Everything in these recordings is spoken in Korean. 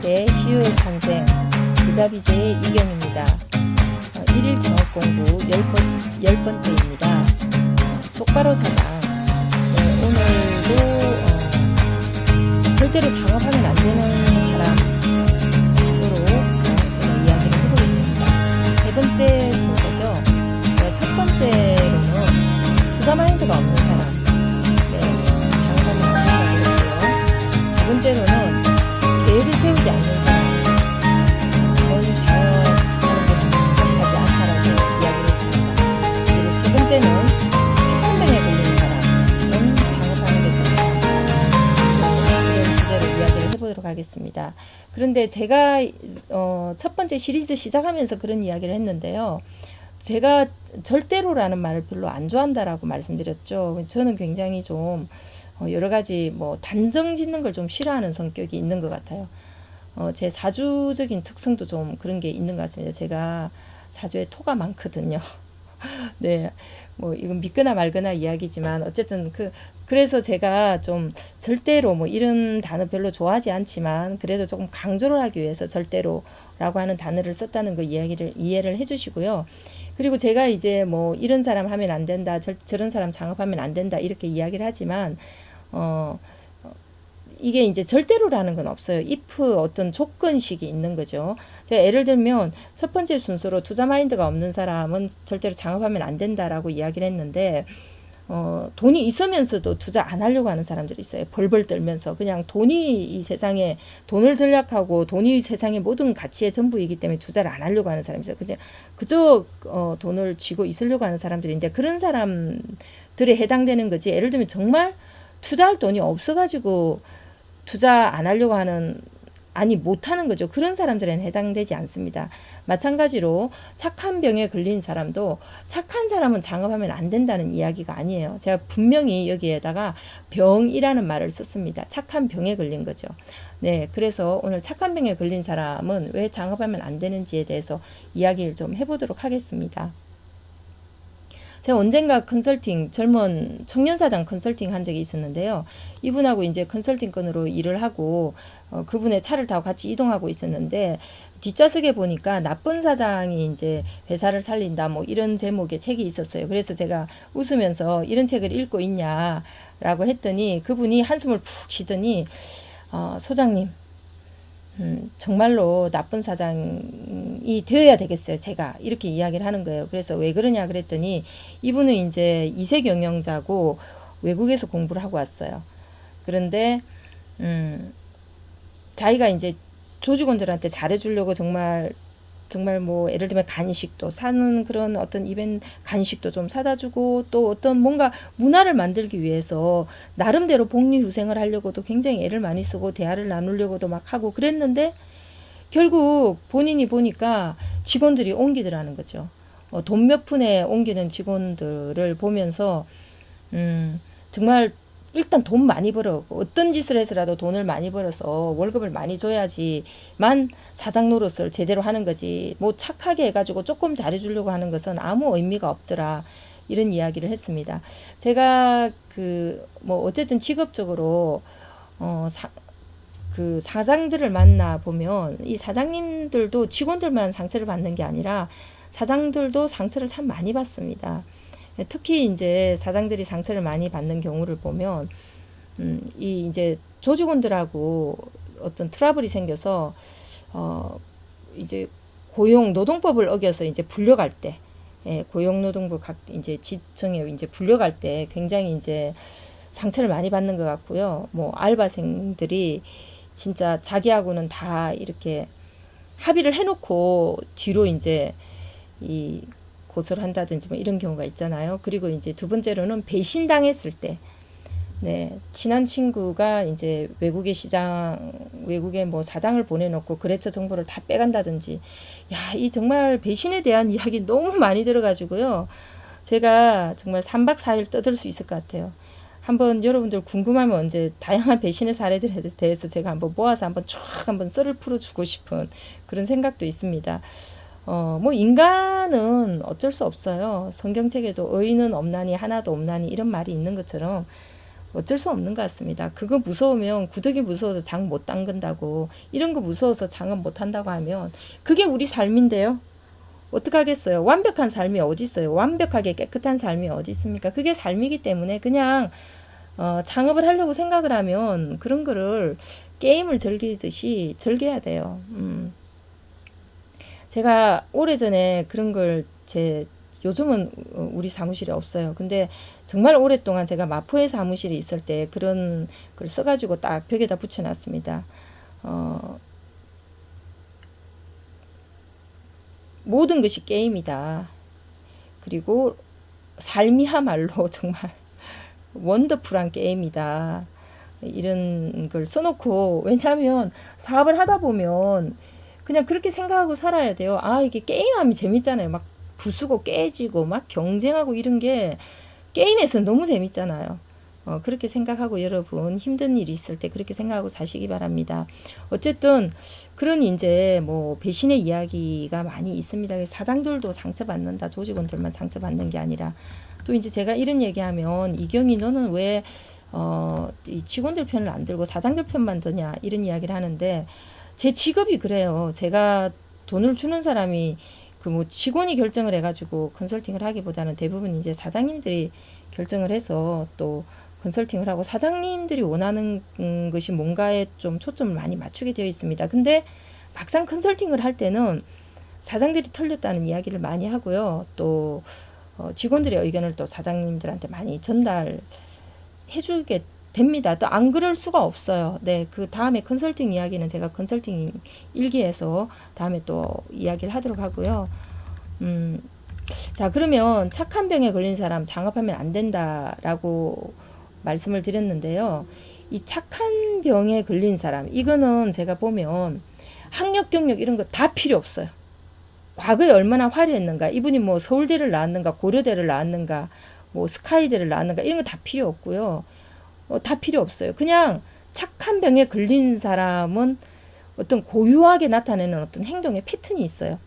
시대 시효의 탄생 부자비제의 이경입니다. 1일 창업 공부 10번째입니다. 똑바로 사장. 오늘도 절대로 창업하면 안 되는 사람으로 제가 이야기를 해보겠습니다. 세 번째 순서죠. 첫 번째로는 투자 마인드가 없는 사람. 창업하면 안 된다고 했고요. 두 번째로는 계획을 세우지 않는 사람. 창업하는 것이 적합하지 않다라고 이야기를 했습니다. 그리고 세 번째는 착한 병에 걸린 사람은 창업하는 게 좋지 않다. 이런 주제로 이야기를 해보도록 하겠습니다. 그런데 제가 첫 번째 시리즈 시작하면서 그런 이야기를 했는데요. 제가 절대로라는 말을 별로 안 좋아한다라고 말씀드렸죠. 저는 굉장히 좀 여러 가지 단정 짓는 걸 좀 싫어하는 성격이 있는 것 같아요. 제 사주적인 특성도 좀 그런 게 있는 것 같습니다. 제가 사주에 토가 많거든요. 네, 이건 믿거나 말거나 이야기지만 어쨌든 그래서 제가 좀 절대로 이런 단어 별로 좋아하지 않지만 그래도 조금 강조를 하기 위해서 절대로라고 하는 단어를 썼다는 거 이해를 해주시고요. 그리고 제가 이제 이런 사람 하면 안 된다, 저런 사람 창업하면 안 된다 이렇게 이야기를 하지만 이게 이제 절대로라는 건 없어요. if 어떤 조건식이 있는 거죠. 제가 예를 들면 첫 번째 순서로 투자 마인드가 없는 사람은 절대로 창업하면 안 된다라고 이야기를 했는데 돈이 있으면서도 투자 안 하려고 하는 사람들이 있어요. 벌벌 떨면서 그냥 돈이 이 세상에 돈을 전략하고 돈이 세상의 모든 가치의 전부이기 때문에 투자를 안 하려고 하는 사람이 있어요. 그저 돈을 쥐고 있으려고 하는 사람들인데 그런 사람들에 해당되는 거지. 예를 들면 정말 투자할 돈이 없어가지고 투자 안 하려고 하는 못하는 거죠. 그런 사람들에는 해당되지 않습니다. 마찬가지로 착한 병에 걸린 사람도 착한 사람은 창업하면 안 된다는 이야기가 아니에요. 제가 분명히 여기에다가 병이라는 말을 썼습니다. 착한 병에 걸린 거죠. 네, 그래서 오늘 착한 병에 걸린 사람은 왜 창업하면 안 되는지에 대해서 이야기를 좀 해보도록 하겠습니다. 제가 언젠가 젊은 청년사장 컨설팅 한 적이 있었는데요. 이분하고 이제 컨설팅 건으로 일을 하고 그분의 차를 타고 같이 이동하고 있었는데 뒷좌석에 보니까 나쁜 사장이 이제 회사를 살린다 이런 제목의 책이 있었어요. 그래서 제가 웃으면서 이런 책을 읽고 있냐라고 했더니 그분이 한숨을 푹 쉬더니 소장님 정말로 나쁜 사장이 되어야 되겠어요. 제가 이렇게 이야기를 하는 거예요. 그래서 왜 그러냐 그랬더니 이분은 이제 2세 경영자고 외국에서 공부를 하고 왔어요. 그런데 자기가 이제 조직원들한테 잘해주려고 정말 예를 들면 간식도 사는 그런 어떤 이벤트 간식도 좀 사다 주고 또 어떤 뭔가 문화를 만들기 위해서 나름대로 복리후생을 하려고도 굉장히 애를 많이 쓰고 대화를 나누려고도 막 하고 그랬는데 결국 본인이 보니까 직원들이 옮기더라는 거죠. 돈 몇 푼에 옮기는 직원들을 보면서 정말 일단 돈 많이 벌어 어떤 짓을 해서라도 돈을 많이 벌어서 월급을 많이 줘야지만 사장 노릇을 제대로 하는 거지 착하게 해가지고 조금 잘해주려고 하는 것은 아무 의미가 없더라 이런 이야기를 했습니다. 제가 어쨌든 직업적으로 사장들을 만나 보면 이 사장님들도 직원들만 상처를 받는 게 아니라 사장들도 상처를 참 많이 받습니다. 특히 이제 사장들이 상처를 많이 받는 경우를 보면 이 이제 조직원들하고 어떤 트러블이 생겨서 이제 노동법을 어겨서 이제 불려갈 때 고용노동부 각 이제 지청에 이제 불려갈 때 굉장히 이제 상처를 많이 받는 것 같고요. 알바생들이 진짜 자기하고는 다 이렇게 합의를 해놓고 뒤로 이제 고소를 한다든지 이런 경우가 있잖아요. 그리고 이제 두 번째로는 배신당했을 때, 친한 친구가 이제 외국에 사장을 보내놓고 거래처 정보를 다 빼간다든지, 이 정말 배신에 대한 이야기 너무 많이 들어가지고요. 제가 정말 3박 4일 떠들 수 있을 것 같아요. 한번 여러분들 궁금하면 언제 다양한 배신의 사례들에 대해서 제가 한번 모아서 한번 썰을 풀어주고 싶은 그런 생각도 있습니다. 인간은 어쩔 수 없어요. 성경책에도 의인은 없나니 하나도 없나니 이런 말이 있는 것처럼 어쩔 수 없는 것 같습니다. 그거 무서우면 구더기 무서워서 장 못 담근다고 이런 거 무서워서 장업 못 한다고 하면 그게 우리 삶인데요. 어떡하겠어요. 완벽한 삶이 어디 있어요. 완벽하게 깨끗한 삶이 어디 있습니까. 그게 삶이기 때문에 그냥 창업을 하려고 생각을 하면 그런 거를 게임을 즐기듯이 즐겨야 돼요. 제가 오래전에 그런 걸 요즘은 우리 사무실에 없어요. 근데 정말 오랫동안 제가 마포의 사무실에 있을 때 그런 걸 써가지고 딱 벽에다 붙여놨습니다. 모든 것이 게임이다. 그리고 삶이야말로 정말 원더풀한 게임이다. 이런 걸 써놓고, 왜냐하면 사업을 하다 보면 그냥 그렇게 생각하고 살아야 돼요. 아, 이게 게임하면 재밌잖아요. 막 부수고 깨지고 막 경쟁하고 이런 게 게임에서 너무 재밌잖아요. 그렇게 생각하고 여러분 힘든 일이 있을 때 그렇게 생각하고 사시기 바랍니다. 어쨌든 그런 이제 뭐 배신의 이야기가 많이 있습니다. 사장들도 상처받는다. 조직원들만 상처받는 게 아니라 또 이제 제가 이런 얘기하면 이경이 너는 왜 이 직원들 편을 안 들고 사장들 편만 드냐 이런 이야기를 하는데 제 직업이 그래요. 제가 돈을 주는 사람이 그 뭐 직원이 결정을 해가지고 컨설팅을 하기보다는 대부분 이제 사장님들이 결정을 해서 또 컨설팅을 하고 사장님들이 원하는 것이 뭔가에 좀 초점을 많이 맞추게 되어 있습니다. 근데 막상 컨설팅을 할 때는 사장들이 털렸다는 이야기를 많이 하고요. 또 직원들의 의견을 또 사장님들한테 많이 전달해 주게 됩니다. 또 안 그럴 수가 없어요. 네, 그 다음에 컨설팅 이야기는 제가 컨설팅 일기에서 다음에 또 이야기를 하도록 하고요. 자, 그러면 착한 병에 걸린 사람 창업하면 안 된다라고 말씀을 드렸는데요. 이 착한 병에 걸린 사람, 이거는 제가 보면 학력, 경력 이런 거 다 필요 없어요. 과거에 얼마나 화려했는가, 이분이 뭐 서울대를 나왔는가, 고려대를 나왔는가, 뭐 스카이대를 나왔는가, 이런 거 다 필요 없고요. 다 필요 없어요. 그냥 착한 병에 걸린 사람은 어떤 고유하게 나타내는 어떤 행동의 패턴이 있어요.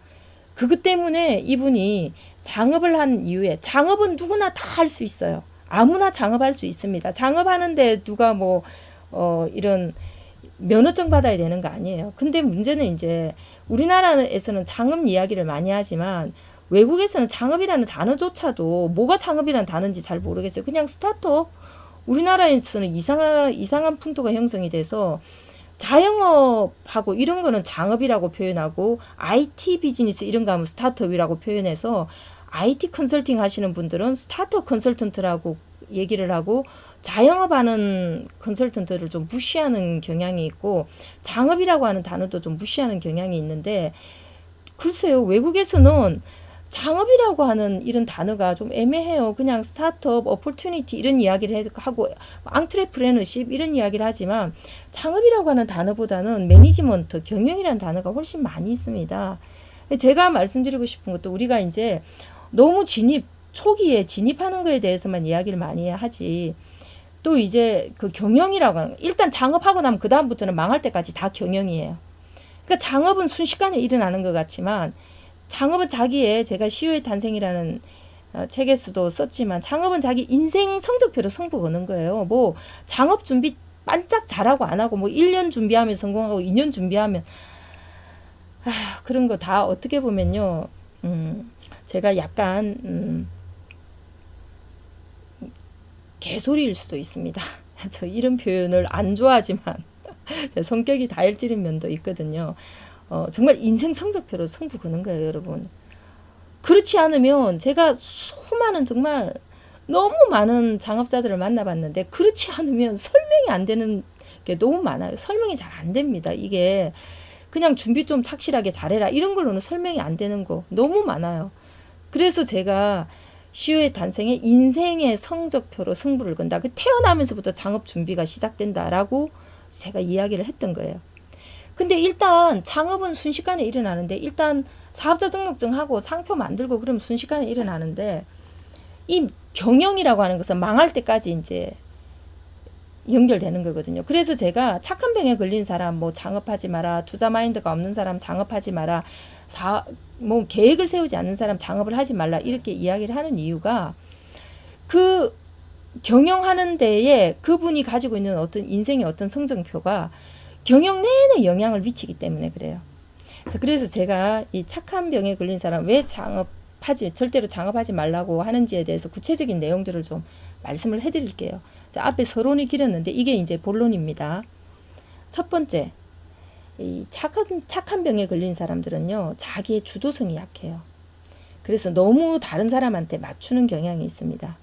그것 때문에 이분이 창업을 한 이후에, 창업은 누구나 다 할 수 있어요. 아무나 창업할 수 있습니다. 창업하는데 누가 뭐 이런 면허증 받아야 되는 거 아니에요. 근데 문제는 이제 우리나라에서는 창업 이야기를 많이 하지만 외국에서는 창업이라는 단어조차도 뭐가 창업이라는 단어인지 잘 모르겠어요. 그냥 스타트업. 우리나라에서는 이상한 풍토가 형성이 돼서 자영업하고 이런 거는 창업이라고 표현하고 IT 비즈니스 이런 거 하면 스타트업이라고 표현해서 IT 컨설팅 하시는 분들은 스타트업 컨설턴트라고 얘기를 하고 자영업하는 컨설턴트를 좀 무시하는 경향이 있고 창업이라고 하는 단어도 좀 무시하는 경향이 있는데 글쎄요, 외국에서는 창업이라고 하는 이런 단어가 좀 애매해요. 그냥 스타트업, 어퍼튜니티 이런 이야기를 하고 앙트레프레너십 이런 이야기를 하지만 창업이라고 하는 단어보다는 매니지먼트, 경영이라는 단어가 훨씬 많이 있습니다. 제가 말씀드리고 싶은 것도 우리가 이제 너무 초기에 진입하는 거에 대해서만 이야기를 많이 하지 또 이제 그 경영이라고 하는 거, 일단 창업하고 나면 그 다음부터는 망할 때까지 다 경영이에요. 그러니까 창업은 순식간에 일어나는 것 같지만 창업은 제가 시효의 탄생이라는 책에서도 썼지만 창업은 자기 인생 성적표로 승부 거는 거예요. 뭐 창업 준비 반짝 잘하고 안 하고 뭐 1년 준비하면 성공하고 2년 준비하면 그런 거 다 어떻게 보면요. 제가 약간 개소리일 수도 있습니다. 저 이런 표현을 안 좋아하지만 제 성격이 다혈질인 면도 있거든요. 정말 인생 성적표로 승부 거는 거예요, 여러분. 그렇지 않으면 제가 수많은 정말 너무 많은 창업자들을 만나봤는데 그렇지 않으면 설명이 안 되는 게 너무 많아요. 설명이 잘 안 됩니다. 이게 그냥 준비 좀 착실하게 잘해라 이런 걸로는 설명이 안 되는 거 너무 많아요. 그래서 제가 시효의 탄생에 인생의 성적표로 승부를 건다. 그 태어나면서부터 창업 준비가 시작된다라고 제가 이야기를 했던 거예요. 근데 일단 창업은 순식간에 일어나는데 일단 사업자 등록증하고 상표 만들고 그러면 순식간에 일어나는데 이 경영이라고 하는 것은 망할 때까지 이제 연결되는 거거든요. 그래서 제가 착한 병에 걸린 사람 뭐 창업하지 마라, 투자 마인드가 없는 사람 창업하지 마라, 뭐 계획을 세우지 않는 사람 창업을 하지 말라 이렇게 이야기를 하는 이유가 그 경영하는 데에 그분이 가지고 있는 어떤 인생의 어떤 성적표가 경영 내내 영향을 미치기 때문에 그래요. 자, 그래서 제가 이 착한 병에 걸린 사람 왜 절대로 창업하지 말라고 하는지에 대해서 구체적인 내용들을 좀 말씀을 해드릴게요. 자, 앞에 서론이 길었는데 이게 이제 본론입니다. 첫 번째, 이 착한 병에 걸린 사람들은요, 자기의 주도성이 약해요. 그래서 너무 다른 사람한테 맞추는 경향이 있습니다.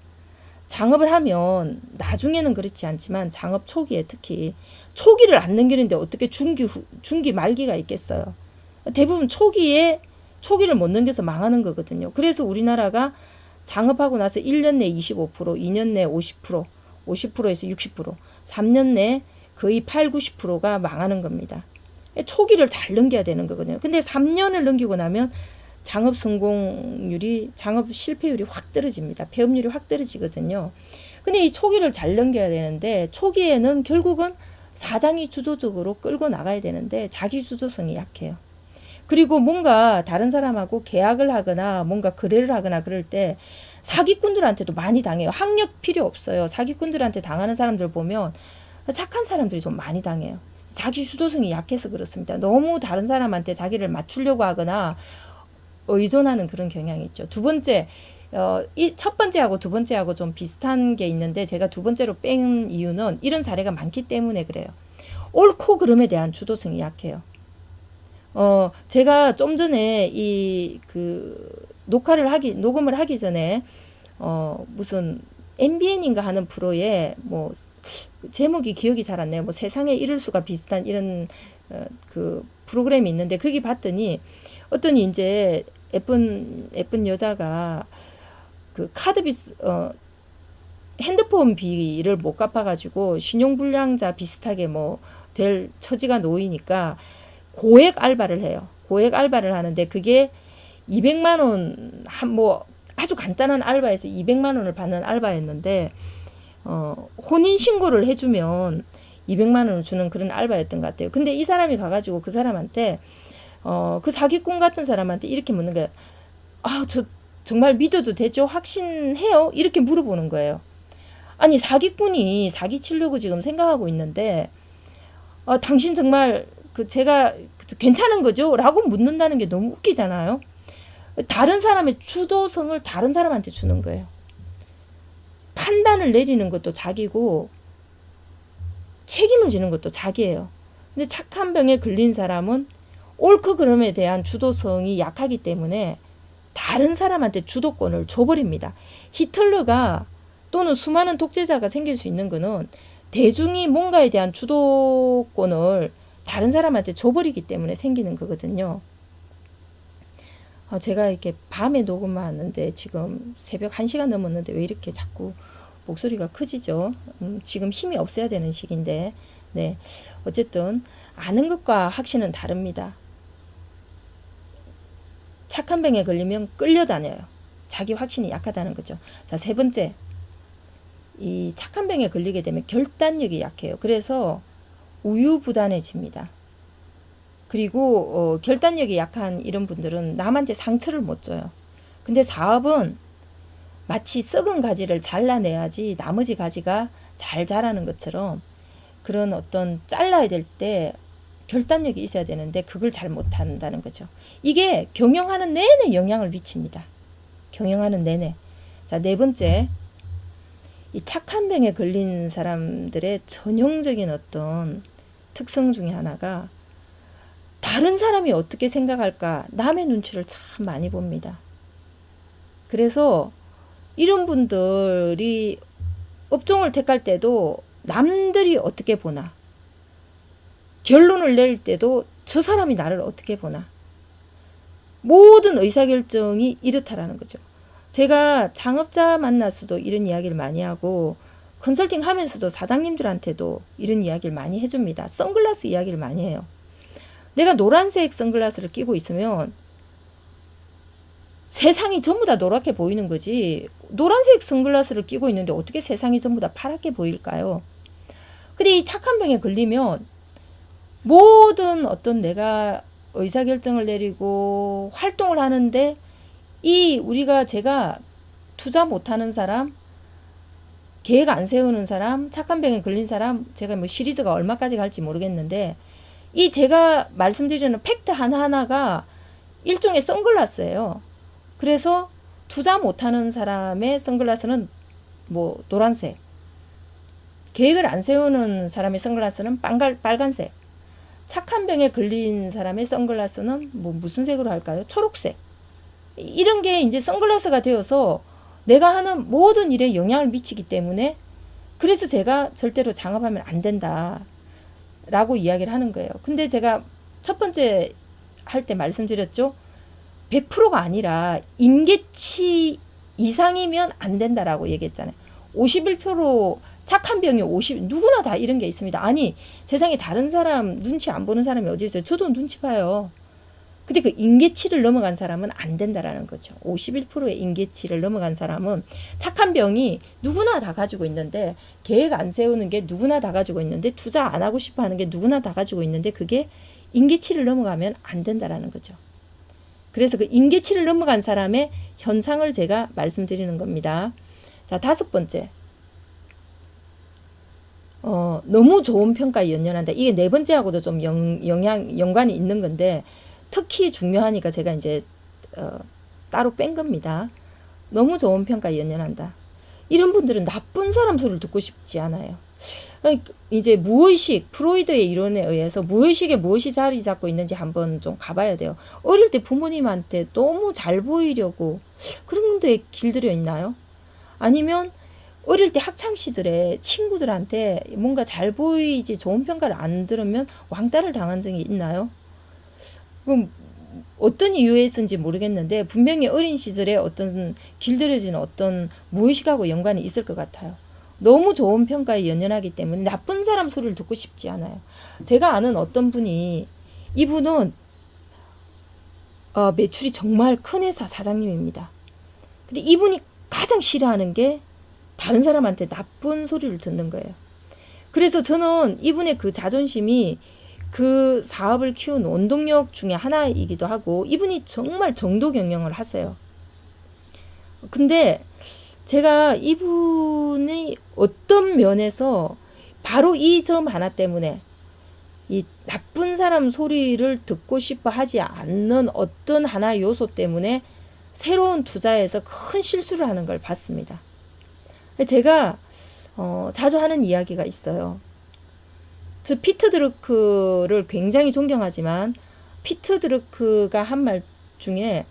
창업을 하면 나중에는 그렇지 않지만 창업 초기에 특히 초기를 안 넘기는데 어떻게 중기 말기가 있겠어요. 대부분 초기를 못 넘겨서 망하는 거거든요. 그래서 우리나라가 창업하고 나서 1년 내 25%, 2년 내 50%, 50%에서 60%, 3년 내 거의 8, 90%가 망하는 겁니다. 초기를 잘 넘겨야 되는 거거든요. 근데 3년을 넘기고 나면 창업 성공률이, 창업 실패율이 확 떨어집니다. 폐업률이 확 떨어지거든요. 근데 이 초기를 잘 넘겨야 되는데 초기에는 결국은 사장이 주도적으로 끌고 나가야 되는데 자기 주도성이 약해요. 그리고 뭔가 다른 사람하고 계약을 하거나 뭔가 거래를 하거나 그럴 때 사기꾼들한테도 많이 당해요. 학력 필요 없어요. 사기꾼들한테 당하는 사람들 보면 착한 사람들이 좀 많이 당해요. 자기 주도성이 약해서 그렇습니다. 너무 다른 사람한테 자기를 맞추려고 하거나 의존하는 그런 경향이 있죠. 두 번째, 이 첫 번째하고 두 번째하고 좀 비슷한 게 있는데 제가 두 번째로 뺀 이유는 이런 사례가 많기 때문에 그래요. 옳고 그름에 대한 주도성이 약해요. 제가 좀 전에 녹음을 하기 전에, 무슨 MBN인가 하는 프로에 뭐, 제목이 기억이 잘 안 나요. 뭐 세상에 이럴 수가 비슷한 이런, 그 프로그램이 있는데, 거기 봤더니, 어떤 이제 예쁜 여자가 그 핸드폰 비를 못 갚아가지고 신용불량자 비슷하게 뭐 될 처지가 놓이니까 고액 알바를 해요. 고액 알바를 하는데 그게 200만 원, 뭐 아주 간단한 알바에서 200만 원을 받는 알바였는데, 혼인신고를 해주면 200만 원을 주는 그런 알바였던 것 같아요. 근데 이 사람이 가가지고 그 사람한테, 그 사기꾼 같은 사람한테 이렇게 묻는 거예요. 저 정말 믿어도 되죠? 확신해요? 이렇게 물어보는 거예요. 아니, 사기꾼이 사기치려고 지금 생각하고 있는데, 당신 정말 제가 괜찮은 거죠? 라고 묻는다는 게 너무 웃기잖아요. 다른 사람의 주도성을 다른 사람한테 주는 거예요. 판단을 내리는 것도 자기고 책임을 지는 것도 자기예요. 근데 착한 병에 걸린 사람은 옳고 그름에 대한 주도성이 약하기 때문에 다른 사람한테 주도권을 줘버립니다. 히틀러가 또는 수많은 독재자가 생길 수 있는 거는 대중이 뭔가에 대한 주도권을 다른 사람한테 줘버리기 때문에 생기는 거거든요. 제가 이렇게 밤에 녹음하는데 지금 새벽 1시간 넘었는데 왜 이렇게 자꾸 목소리가 커지죠? 지금 힘이 없어야 되는 시기인데, 네. 어쨌든 아는 것과 확신은 다릅니다. 착한 병에 걸리면 끌려다녀요. 자기 확신이 약하다는 거죠. 자, 세 번째. 이 착한 병에 걸리게 되면 결단력이 약해요. 그래서 우유부단해집니다. 그리고 결단력이 약한 이런 분들은 남한테 상처를 못 줘요. 근데 사업은 마치 썩은 가지를 잘라내야지 나머지 가지가 잘 자라는 것처럼 그런 어떤 잘라야 될 때 결단력이 있어야 되는데 그걸 잘 못한다는 거죠. 이게 경영하는 내내 영향을 미칩니다. 경영하는 내내. 자, 네 번째. 이 착한 병에 걸린 사람들의 전형적인 어떤 특성 중에 하나가 다른 사람이 어떻게 생각할까 남의 눈치를 참 많이 봅니다. 그래서 이런 분들이 업종을 택할 때도 남들이 어떻게 보나, 결론을 낼 때도 저 사람이 나를 어떻게 보나, 모든 의사결정이 이렇다라는 거죠. 제가 창업자 만나서도 이런 이야기를 많이 하고 컨설팅 하면서도 사장님들한테도 이런 이야기를 많이 해줍니다. 선글라스 이야기를 많이 해요. 내가 노란색 선글라스를 끼고 있으면 세상이 전부 다 노랗게 보이는 거지, 노란색 선글라스를 끼고 있는데 어떻게 세상이 전부 다 파랗게 보일까요? 근데 이 착한 병에 걸리면 모든 어떤 내가 의사결정을 내리고 활동을 하는데 제가 투자 못하는 사람, 계획 안 세우는 사람, 착한 병에 걸린 사람, 제가 뭐 시리즈가 얼마까지 갈지 모르겠는데, 이 제가 말씀드리는 팩트 하나하나가 일종의 선글라스예요. 그래서 투자 못하는 사람의 선글라스는 뭐 노란색, 계획을 안 세우는 사람의 선글라스는 빨간색, 착한 병에 걸린 사람의 선글라스는 뭐 무슨 색으로 할까요? 초록색. 이런 게 이제 선글라스가 되어서 내가 하는 모든 일에 영향을 미치기 때문에, 그래서 제가 절대로 장업하면 안 된다 라고 이야기를 하는 거예요. 근데 제가 첫 번째 할 때 말씀드렸죠. 100%가 아니라 임계치 이상이면 안 된다라고 얘기했잖아요. 51% 착한 병이 50, 누구나 다 이런 게 있습니다. 아니, 세상에 다른 사람 눈치 안 보는 사람이 어디 있어요? 저도 눈치 봐요. 근데 그 임계치를 넘어간 사람은 안 된다라는 거죠. 51%의 임계치를 넘어간 사람은, 착한 병이 누구나 다 가지고 있는데, 계획 안 세우는 게 누구나 다 가지고 있는데, 투자 안 하고 싶어 하는 게 누구나 다 가지고 있는데, 그게 임계치를 넘어가면 안 된다라는 거죠. 그래서 그 임계치를 넘어간 사람의 현상을 제가 말씀드리는 겁니다. 자, 5번째. 너무 좋은 평가에 연연한다. 이게 4번째하고도 좀 연관이 있는 건데, 특히 중요하니까 제가 이제 따로 뺀 겁니다. 너무 좋은 평가에 연연한다. 이런 분들은 나쁜 사람 소리를 듣고 싶지 않아요. 이제 무의식, 프로이드의 이론에 의해서 무의식에 무엇이 자리 잡고 있는지 한번 좀 가봐야 돼요. 어릴 때 부모님한테 너무 잘 보이려고 그런 데 길들여 있나요? 아니면 어릴 때 학창시절에 친구들한테 뭔가 잘 보이지 좋은 평가를 안 들으면 왕따를 당한 적이 있나요? 그럼 어떤 이유에서인지 모르겠는데, 분명히 어린 시절에 어떤 길들여지는 어떤 무의식하고 연관이 있을 것 같아요. 너무 좋은 평가에 연연하기 때문에 나쁜 사람 소리를 듣고 싶지 않아요. 제가 아는 어떤 분이, 이분은 매출이 정말 큰 회사 사장님입니다. 근데 이분이 가장 싫어하는 게 다른 사람한테 나쁜 소리를 듣는 거예요. 그래서 저는 이분의 그 자존심이 그 사업을 키운 원동력 중에 하나이기도 하고, 이분이 정말 정도 경영을 하세요. 근데 제가 이분이 어떤 면에서 바로 이 점 하나 때문에, 이 나쁜 사람 소리를 듣고 싶어 하지 않는 어떤 하나의 요소 때문에 새로운 투자에서 큰 실수를 하는 걸 봤습니다. 제가 자주 하는 이야기가 있어요. 저 피트 드루크를 굉장히 존경하지만, 피트 드루크가 한 말 중에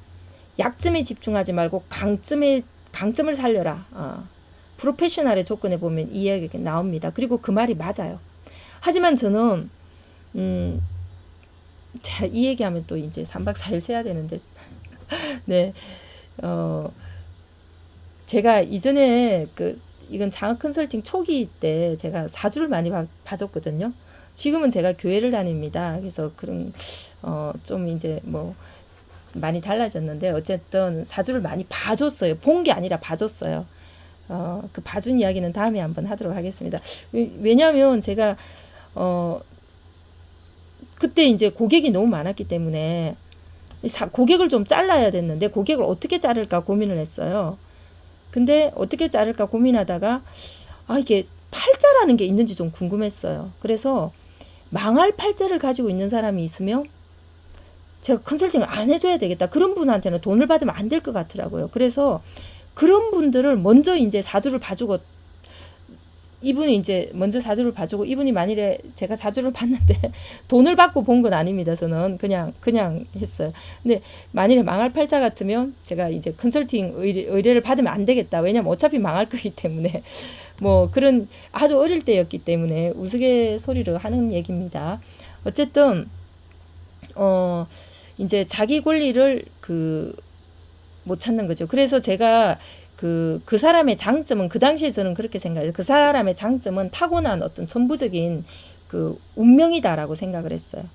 약점에 집중하지 말고 강점을 살려라. 프로페셔널의 조건에 보면 이 이야기가 나옵니다. 그리고 그 말이 맞아요. 하지만 저는 자, 이 얘기하면 또 이제 3박 4일 세야 되는데 네, 제가 이전에 이건 장학 컨설팅 초기 때 제가 사주를 많이 봐줬거든요. 지금은 제가 교회를 다닙니다. 그래서 그런 좀 이제 뭐 많이 달라졌는데, 어쨌든 사주를 많이 봐줬어요. 본 게 아니라 봐줬어요. 그 봐준 이야기는 다음에 한번 하도록 하겠습니다. 왜냐하면 제가 그때 이제 고객이 너무 많았기 때문에 고객을 좀 잘라야 됐는데, 고객을 어떻게 자를까 고민을 했어요. 근데 어떻게 자를까 고민하다가 이게 팔자라는 게 있는지 좀 궁금했어요. 그래서 망할 팔자를 가지고 있는 사람이 있으면 제가 컨설팅을 안 해줘야 되겠다. 그런 분한테는 돈을 받으면 안 될 것 같더라고요. 그래서 그런 분들을 먼저 이제 사주를 봐주고, 이분이 이제 먼저 사주를 봐주고, 이분이 만일에 제가 사주를 봤는데 돈을 받고 본 건 아닙니다. 저는 그냥 했어요. 근데 만일에 망할 팔자 같으면 제가 이제 컨설팅 의뢰를 받으면 안 되겠다. 왜냐면 어차피 망할 거기 때문에. 뭐 그런 아주 어릴 때였기 때문에 우스갯소리로 하는 얘기입니다. 어쨌든 이제 자기 권리를 못 찾는 거죠. 그래서 제가 그 사람의 장점은, 그 당시에 저는 그렇게 생각해요. 그 사람의 장점은 타고난 어떤 천부적인 운명이다라고 생각을 했어요.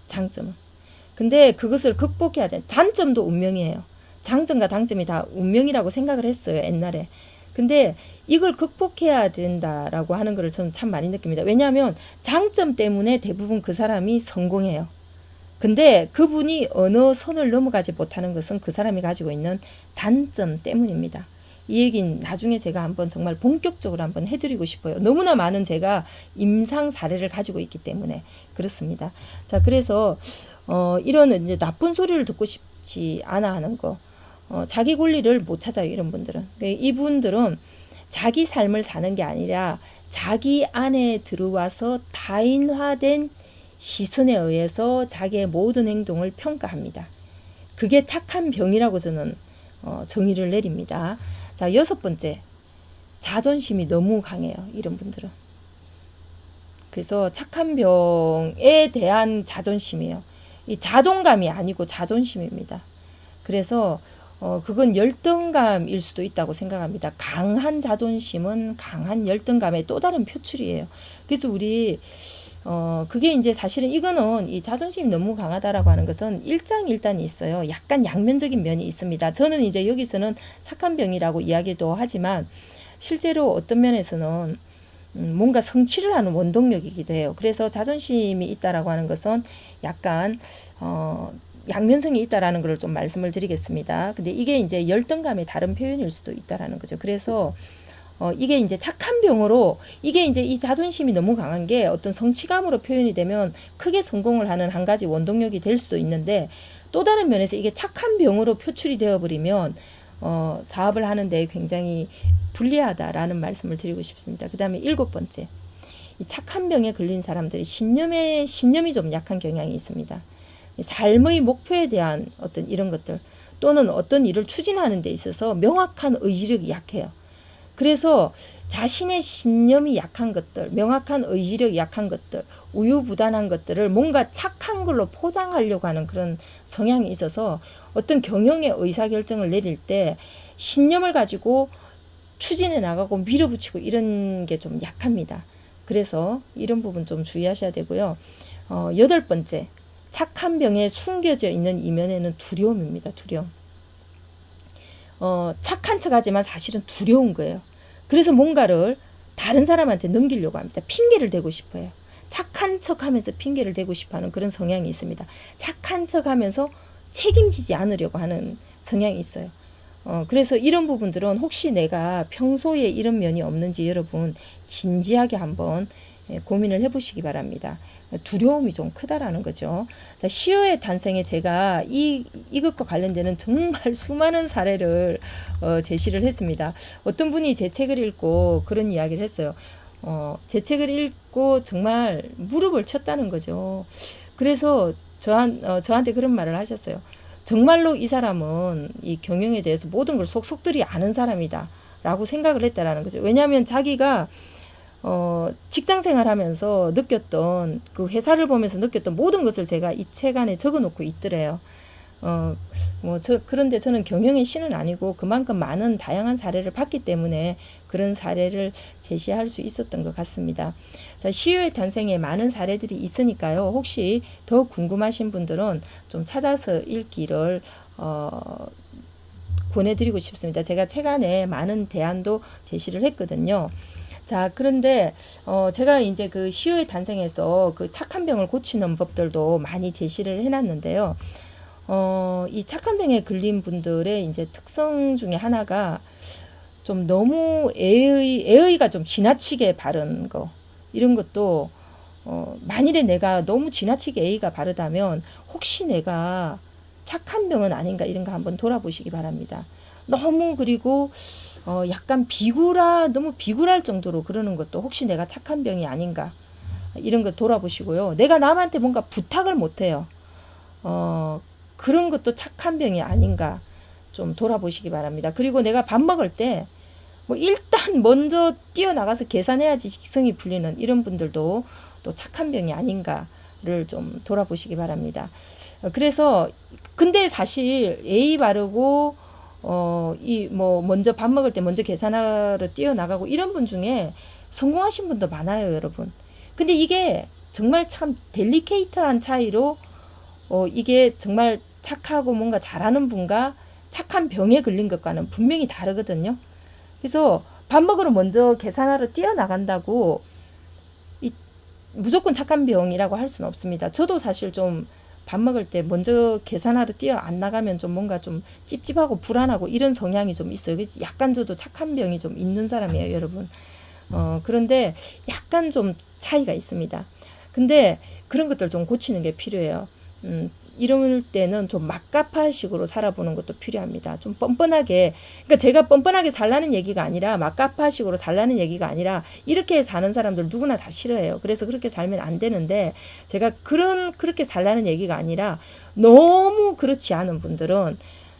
장점은. 근데 그것을 극복해야 돼. 단점도 운명이에요. 장점과 단점이 다 운명이라고 생각을 했어요, 옛날에. 근데 이걸 극복해야 된다라고 하는 거를 저는 참 많이 느낍니다. 왜냐하면 장점 때문에 대부분 그 사람이 성공해요. 근데 그분이 어느 선을 넘어가지 못하는 것은 그 사람이 가지고 있는 단점 때문입니다. 이 얘기는 나중에 제가 한번 정말 본격적으로 한번 해드리고 싶어요. 너무나 많은 제가 임상 사례를 가지고 있기 때문에 그렇습니다. 자, 그래서 이런 이제 나쁜 소리를 듣고 싶지 않아 하는 거, 자기 권리를 못 찾아요. 이런 분들은. 이분들은 자기 삶을 사는 게 아니라 자기 안에 들어와서 타인화된 시선에 의해서 자기의 모든 행동을 평가합니다. 그게 착한 병이라고 저는 정의를 내립니다. 자, 6번째, 자존심이 너무 강해요. 이런 분들은. 그래서 착한 병에 대한 자존심이에요. 이 자존감이 아니고 자존심입니다. 그래서 그건 열등감일 수도 있다고 생각합니다. 강한 자존심은 강한 열등감의 또 다른 표출이에요. 그래서 우리 그게 이제 사실은 이거는 이 자존심이 너무 강하다라고 하는 것은 일장일단이 있어요. 약간 양면적인 면이 있습니다. 저는 이제 여기서는 착한 병이라고 이야기도 하지만 실제로 어떤 면에서는 뭔가 성취를 하는 원동력이기도 해요. 그래서 자존심이 있다라고 하는 것은 약간 양면성이 있다라는 걸 좀 말씀을 드리겠습니다. 근데 이게 이제 열등감의 다른 표현일 수도 있다라는 거죠. 그래서 이게 이제 착한 병으로 이게 이제 이 자존심이 너무 강한 게 어떤 성취감으로 표현이 되면 크게 성공을 하는 한 가지 원동력이 될 수 있는데 또 다른 면에서 이게 착한 병으로 표출이 되어버리면 사업을 하는데 굉장히 불리하다라는 말씀을 드리고 싶습니다. 그 다음에 7번째, 이 착한 병에 걸린 사람들이 신념이 좀 약한 경향이 있습니다. 삶의 목표에 대한 어떤 이런 것들 또는 어떤 일을 추진하는 데 있어서 명확한 의지력이 약해요. 그래서 자신의 신념이 약한 것들, 명확한 의지력이 약한 것들, 우유부단한 것들을 뭔가 착한 걸로 포장하려고 하는 그런 성향이 있어서 어떤 경영의 의사결정을 내릴 때 신념을 가지고 추진해 나가고 밀어붙이고 이런 게 좀 약합니다. 그래서 이런 부분 좀 주의하셔야 되고요. 8번째, 착한 병에 숨겨져 있는 이면에는 두려움입니다. 두려움. 착한 척하지만 사실은 두려운 거예요. 그래서 뭔가를 다른 사람한테 넘기려고 합니다. 핑계를 대고 싶어요. 착한 척하면서 핑계를 대고 싶어하는 그런 성향이 있습니다. 착한 척하면서 책임지지 않으려고 하는 성향이 있어요. 그래서 이런 부분들은 혹시 내가 평소에 이런 면이 없는지 여러분 진지하게 한번 고민을 해보시기 바랍니다. 두려움이 좀 크다라는 거죠. 자, 시효의 탄생에 제가 이것과 관련되는 정말 수많은 사례를 제시를 했습니다. 어떤 분이 제 책을 읽고 그런 이야기를 했어요. 제 책을 읽고 정말 무릎을 쳤다는 거죠. 그래서 저한테 그런 말을 하셨어요. 정말로 이 사람은 이 경영에 대해서 모든 걸 속속들이 아는 사람이다 라고 생각을 했다라는 거죠. 왜냐하면 자기가 직장 생활하면서 느꼈던 그 회사를 보면서 느꼈던 모든 것을 제가 이 책 안에 적어 놓고 있더래요. 그런데 저는 경영의 신은 아니고 그만큼 많은 다양한 사례를 봤기 때문에 그런 사례를 제시할 수 있었던 것 같습니다. 자, 시효의 탄생에 많은 사례들이 있으니까요. 혹시 더 궁금하신 분들은 좀 찾아서 읽기를 권해드리고 싶습니다. 제가 책 안에 많은 대안도 제시를 했거든요. 자, 그런데 제가 이제 그 시효의 탄생에서 그 착한 병을 고치는 법들도 많이 제시를 해놨는데요. 이 착한 병에 걸린 분들의 이제 특성 중에 하나가 좀 너무 애의가 좀 지나치게 바른 거, 이런 것도 만일에 내가 너무 지나치게 애의가 바르다면 혹시 내가 착한 병은 아닌가 이런 거 한번 돌아보시기 바랍니다. 너무 그리고 약간 너무 비굴할 정도로 그러는 것도 혹시 내가 착한 병이 아닌가 이런 거 돌아보시고요. 내가 남한테 뭔가 부탁을 못해요. 그런 것도 착한 병이 아닌가 좀 돌아보시기 바랍니다. 그리고 내가 밥 먹을 때 뭐 일단 먼저 뛰어나가서 계산해야지 식성이 풀리는 이런 분들도 또 착한 병이 아닌가를 좀 돌아보시기 바랍니다. 그래서 근데 사실 예의 바르고 먼저 밥 먹을 때 먼저 계산하러 뛰어나가고 이런 분 중에 성공하신 분도 많아요, 여러분. 근데 이게 정말 참 델리케이트한 차이로 이게 정말 착하고 뭔가 잘하는 분과 착한 병에 걸린 것과는 분명히 다르거든요. 그래서 밥 먹으러 먼저 계산하러 뛰어나간다고 무조건 착한 병이라고 할 수는 없습니다. 저도 사실 좀 밥 먹을 때 먼저 계산하러 뛰어 안 나가면 좀 뭔가 좀 찝찝하고 불안하고 이런 성향이 좀 있어요. 약간 저도 착한 병이 좀 있는 사람이에요, 여러분. 그런데 약간 좀 차이가 있습니다. 근데 그런 것들 좀 고치는 게 필요해요. 이럴 때는 좀 막가파식으로 살아보는 것도 필요합니다. 좀 뻔뻔하게, 그러니까 제가 뻔뻔하게 살라는 얘기가 아니라 막가파식으로 살라는 얘기가 아니라 이렇게 사는 사람들 누구나 다 싫어해요. 그래서 그렇게 살면 안 되는데 제가 그렇게 살라는 얘기가 아니라 너무 그렇지 않은 분들은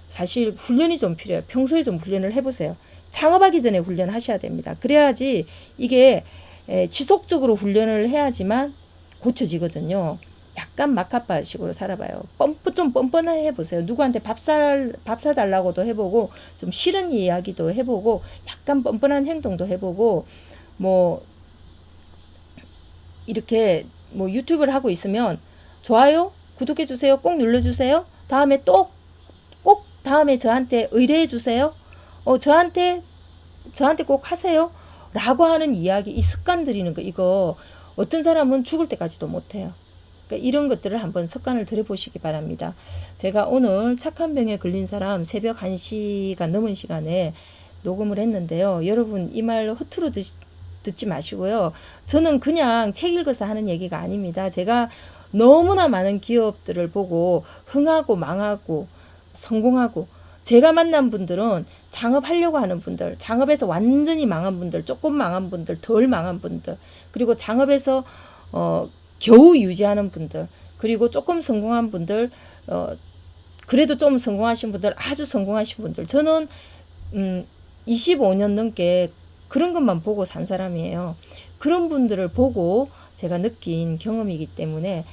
사실 훈련이 좀 필요해요. 평소에 좀 훈련을 해보세요. 창업하기 전에 훈련하셔야 됩니다. 그래야지 이게 지속적으로 훈련을 해야지만 고쳐지거든요. 약간 막가빠식으로 살아봐요. 좀 뻔뻔하게 해보세요. 누구한테 밥 사달라고도 해보고, 좀 싫은 이야기도 해보고, 약간 뻔뻔한 행동도 해보고, 뭐, 이렇게 뭐 유튜브를 하고 있으면, 좋아요, 구독해주세요, 꼭 눌러주세요. 다음에 꼭 다음에 저한테 의뢰해주세요. 저한테 꼭 하세요. 라고 하는 이야기, 이 습관 들이는 거, 이거 어떤 사람은 죽을 때까지도 못해요. 그러니까 이런 것들을 한번 습관을 들여보시기 바랍니다. 제가 오늘 착한 병에 걸린 사람 새벽 1시가 넘은 시간에 녹음을 했는데요. 여러분 이 말 허투루 듣지 마시고요. 저는 그냥 책 읽어서 하는 얘기가 아닙니다. 제가 너무나 많은 기업들을 보고 흥하고 망하고 성공하고, 제가 만난 분들은 창업하려고 하는 분들, 창업에서 완전히 망한 분들, 조금 망한 분들, 덜 망한 분들, 그리고 창업에서 겨우 유지하는 분들, 그리고 조금 성공한 분들, 그래도 좀 성공하신 분들, 아주 성공하신 분들. 저는 25년 넘게 그런 것만 보고 산 사람이에요. 그런 분들을 보고 제가 느낀 경험이기 때문에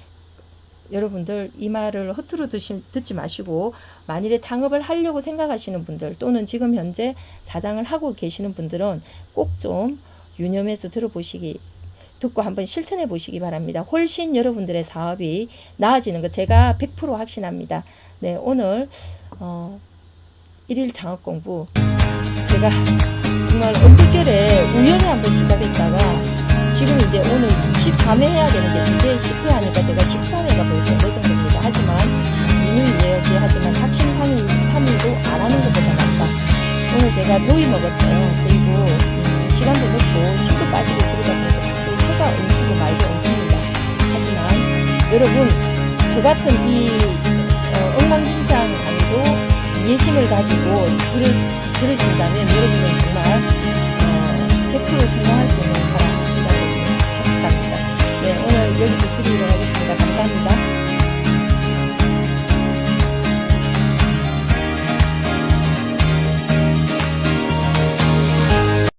여러분들 이 말을 허투루 듣지 마시고, 만일에 창업을 하려고 생각하시는 분들 또는 지금 현재 사장을 하고 계시는 분들은 꼭 좀 유념해서 듣고 한번 실천해 보시기 바랍니다. 훨씬 여러분들의 사업이 나아지는 거 제가 100% 확신합니다. 네, 오늘 1일 창업 공부 제가 정말 엉뚱결에 우연히 한번 시작했다가 지금 이제 오늘 23회 해야 되는데 이제 10회 하니까 제가 13회가 벌써 예정됩니다. 하지만 하지만 작심 3일도 안 하는 것보다 낫다. 오늘 제가 더위 먹었어요. 그리고 시간도 늦고 힘도 빠지고 그러다 보니까 해가 엉키고 말도 엉킵니다. 하지만 여러분 저 같은 이 엉망진창 강의도 예심을 가지고 들으신다면 여러분은 정말 100%